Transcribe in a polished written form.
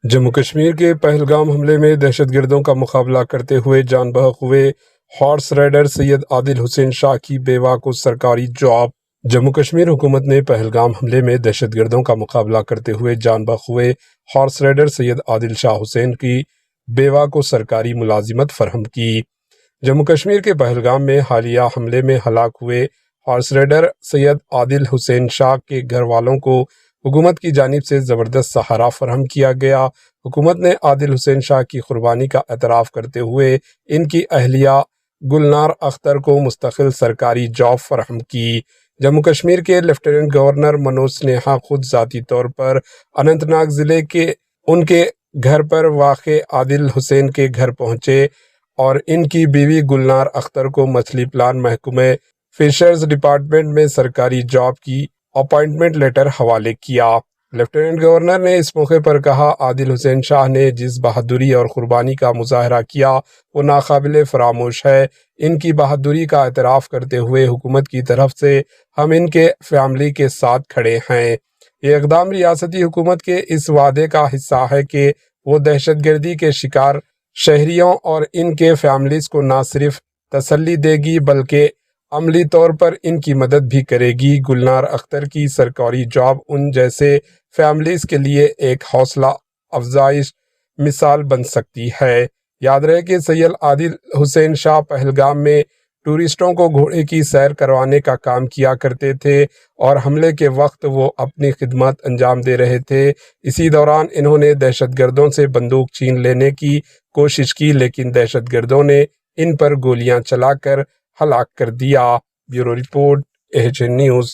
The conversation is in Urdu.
جموں کشمیر کے پہلگام حملے میں دہشت گردوں کا مقابلہ کرتے ہوئے جان بحق ہوئے ہارس رائڈر سید عادل حسین شاہ کی بیوہ کو سرکاری جاب۔ جموں کشمیر حکومت نے پہلگام حملے میں دہشت گردوں کا مقابلہ کرتے ہوئے جان بحق ہوئے ہارس رائڈر سید عادل شاہ حسین کی بیوہ کو سرکاری ملازمت فراہم کی۔ جموں کشمیر کے پہلگام میں حالیہ حملے میں ہلاک ہوئے ہارس رائڈر سید عادل حسین شاہ کے گھر والوں کو حکومت کی جانب سے زبردست سہارا فراہم کیا گیا۔ حکومت نے عادل حسین شاہ کی قربانی کا اعتراف کرتے ہوئے ان کی اہلیہ گلنار اختر کو مستقل سرکاری جاب فراہم کی۔ جموں کشمیر کے لیفٹیننٹ گورنر منوج سنہا خود ذاتی طور پر اننت ناگ ضلع کے ان کے گھر پر واقع عادل حسین کے گھر پہنچے اور ان کی بیوی گلنار اختر کو مچھلی پلان محکمہ فشرز ڈپارٹمنٹ میں سرکاری جاب کی اپائنٹمنٹ لیٹر حوالے کیا۔ لیفٹیننٹ گورنر نے اس موقع پر کہا، عادل حسین شاہ نے جس بہادری اور قربانی کا مظاہرہ کیا وہ ناقابل فراموش ہے۔ ان کی بہادری کا اعتراف کرتے ہوئے حکومت کی طرف سے ہم ان کے فیملی کے ساتھ کھڑے ہیں۔ یہ اقدام ریاستی حکومت کے اس وعدے کا حصہ ہے کہ وہ دہشت گردی کے شکار شہریوں اور ان کے فیملیز کو نہ صرف تسلی دے گی بلکہ عملی طور پر ان کی مدد بھی کرے گی۔ گلنار اختر کی سرکاری جاب ان جیسے فیملیز کے لیے ایک حوصلہ افزائش مثال بن سکتی ہے۔ یاد رہے کہ سید عادل حسین شاہ پہلگام میں ٹورسٹوں کو گھوڑے کی سیر کروانے کا کام کیا کرتے تھے اور حملے کے وقت وہ اپنی خدمات انجام دے رہے تھے۔ اسی دوران انہوں نے دہشت گردوں سے بندوق چھین لینے کی کوشش کی لیکن دہشت گردوں نے ان پر گولیاں چلا کر ہلاک کر دیا۔ Bureau report, AHN news.